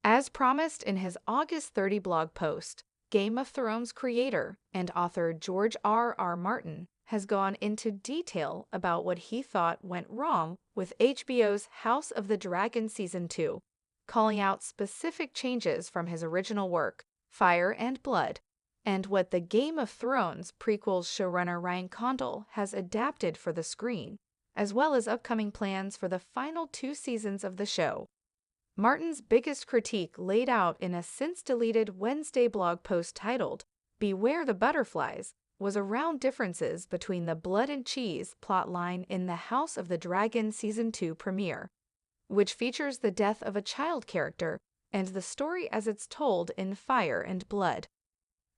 As promised in his August 30 blog post, Game of Thrones creator and author George R. Martin has gone into detail about what he thought went wrong with HBO's House of the Dragon Season 2, calling out specific changes from his original work, Fire and Blood, and what the Game of Thrones prequel's showrunner Ryan Condal has adapted for the screen, as well as upcoming plans for the final 2 seasons of the show. Martin's biggest critique laid out in a since-deleted Wednesday blog post titled, "Beware the Butterflies," was around differences between the Blood and Cheese plotline in the House of the Dragon Season 2 premiere, which features the death of a child character, and the story as it's told in Fire and Blood.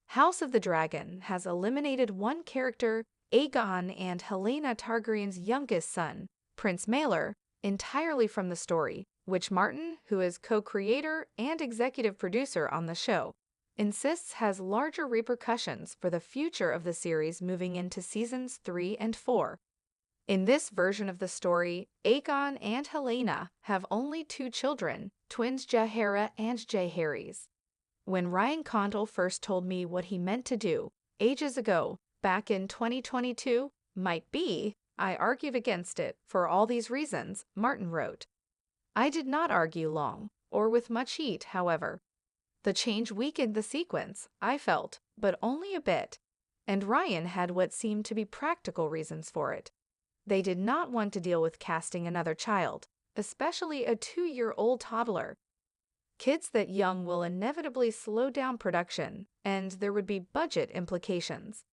House of the Dragon has eliminated one character, Aegon and Helaena Targaryen's youngest son, Prince Maelor, entirely from the story, which Martin, who is co-creator and executive producer on the show, insists has larger repercussions for the future of the series moving into seasons 3 and 4. In this version of the story, Aegon and Helaena have only 2 children, twins Jaehaera and Jaehaerys. When Ryan Condal first told me what he meant to do, ages ago, back in 2022, I argued against it for all these reasons, Martin wrote. I did not argue long, or with much heat, however. The change weakened the sequence, I felt, but only a bit, and Ryan had what seemed to be practical reasons for it. They did not want to deal with casting another child, especially a 2-year-old toddler. Kids that young will inevitably slow down production, and there would be budget implications.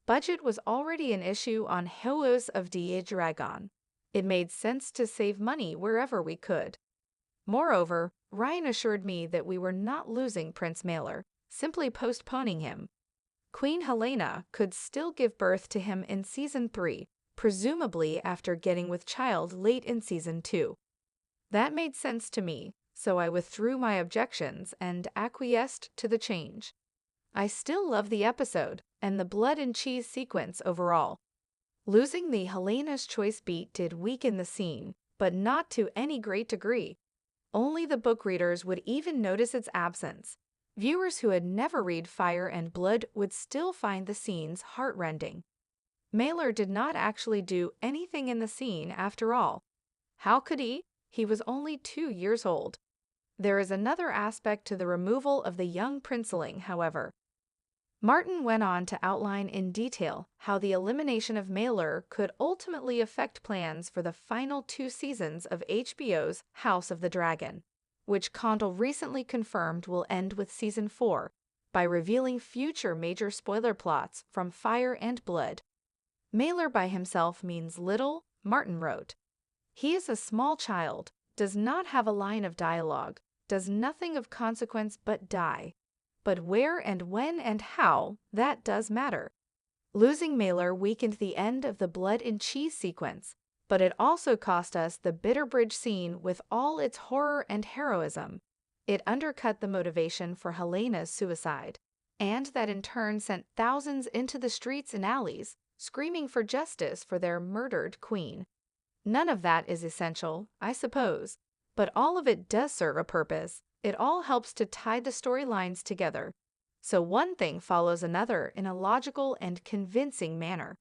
Budget was already an issue on House of the Dragon. It made sense to save money wherever we could. Moreover, Ryan assured me that we were not losing Prince Maelor, simply postponing him. Queen Helaena could still give birth to him in Season 3, presumably after getting with child late in Season 2. That made sense to me, so I withdrew my objections and acquiesced to the change. I still love the episode and the blood and cheese sequence overall. Losing the Helena's Choice beat did weaken the scene, but not to any great degree. Only the book readers would even notice its absence. Viewers who had never read Fire and Blood would still find the scenes heartrending. Maelor did not actually do anything in the scene after all. How could he? He was only 2 years old. There is another aspect to the removal of the young princeling, however. Martin went on to outline in detail how the elimination of Maelor could ultimately affect plans for the final 2 seasons of HBO's House of the Dragon, which Condal recently confirmed will end with Season 4 by revealing future major spoiler plots from Fire and Blood. Maelor by himself means little, Martin wrote. He is a small child, does not have a line of dialogue, does nothing of consequence but die. But where and when and how, that does matter. Losing Maelor weakened the end of the blood and cheese sequence, but it also cost us the Bitterbridge scene with all its horror and heroism. It undercut the motivation for Helena's suicide, and that in turn sent thousands into the streets and alleys, screaming for justice for their murdered queen. None of that is essential, I suppose, but all of it does serve a purpose. It all helps to tie the storylines together, so one thing follows another in a logical and convincing manner.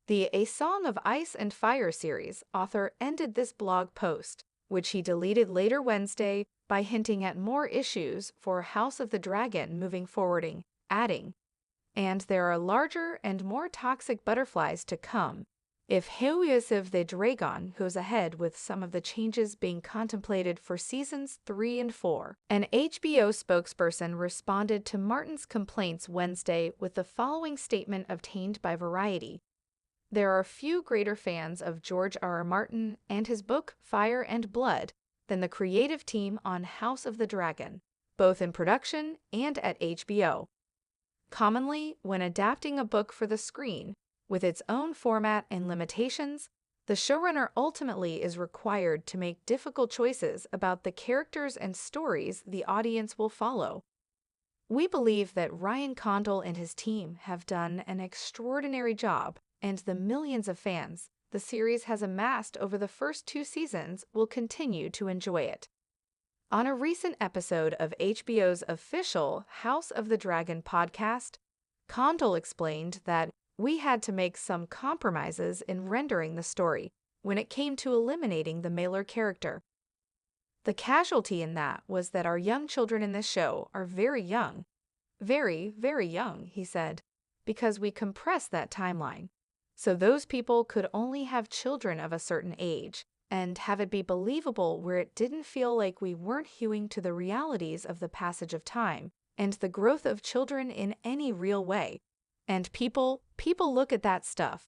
The A Song of Ice and Fire series author ended this blog post, which he deleted later Wednesday, by hinting at more issues for House of the Dragon moving forward, adding, "And there are larger and more toxic butterflies to come if House of the Dragon goes ahead with some of the changes being contemplated for Seasons 3 and 4. An HBO spokesperson responded to Martin's complaints Wednesday with the following statement obtained by Variety. There are few greater fans of George R. Martin and his book Fire and Blood than the creative team on House of the Dragon, both in production and at HBO. Commonly, when adapting a book for the screen, with its own format and limitations, the showrunner ultimately is required to make difficult choices about the characters and stories the audience will follow. We believe that Ryan Condal and his team have done an extraordinary job, and the millions of fans the series has amassed over the first 2 seasons will continue to enjoy it. On a recent episode of HBO's official House of the Dragon podcast, Condell explained that we had to make some compromises in rendering the story when it came to eliminating the Mailer character. The casualty in that was that our young children in this show are very young. Very, very young, he said, because we compressed that timeline. So those people could only have children of a certain age and have it be believable where it didn't feel like we weren't hewing to the realities of the passage of time and the growth of children in any real way. And people look at that stuff.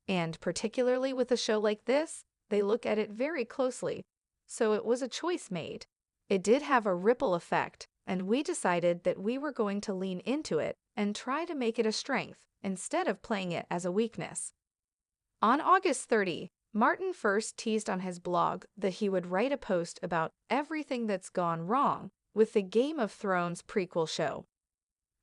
And particularly with a show like this, they look at it very closely. So it was a choice made. It did have a ripple effect, and we decided that we were going to lean into it and try to make it a strength instead of playing it as a weakness. On August 30, Martin first teased on his blog that he would write a post about everything that's gone wrong with the Game of Thrones prequel show.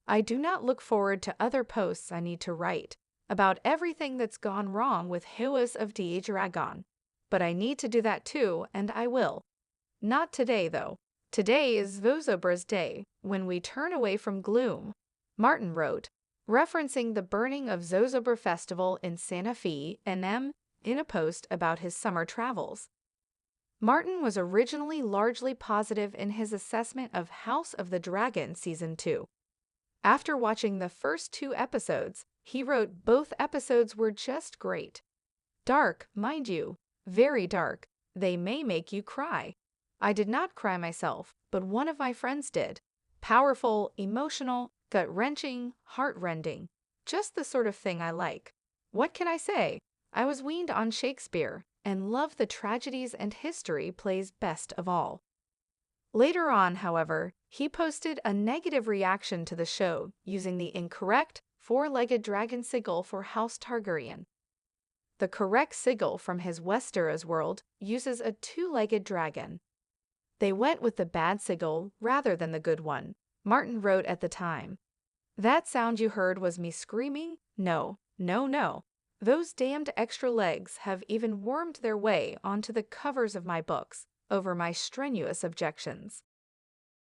I do not look forward to other posts I need to write about everything that's gone wrong with House of the Dragon, but I need to do that too, and I will. Not today, though. Today is Vozobra's day, when we turn away from gloom, Martin wrote, referencing the burning of Zozobra Festival in Santa Fe NM in a post about his summer travels. Martin was originally largely positive in his assessment of House of the Dragon Season 2. After watching the first 2 episodes, he wrote both episodes were just great. Dark, mind you, very dark. They may make you cry. I did not cry myself, but one of my friends did. Powerful, emotional, gut-wrenching, heart-rending. Just the sort of thing I like. What can I say? I was weaned on Shakespeare and love the tragedies and history plays best of all. Later on, however, he posted a negative reaction to the show using the incorrect 4-legged dragon sigil for House Targaryen. The correct sigil from his Westeros world uses a 2-legged dragon. They went with the bad sigil rather than the good one, Martin wrote at the time. That sound you heard was me screaming? No, no, no. Those damned extra legs have even wormed their way onto the covers of my books over my strenuous objections.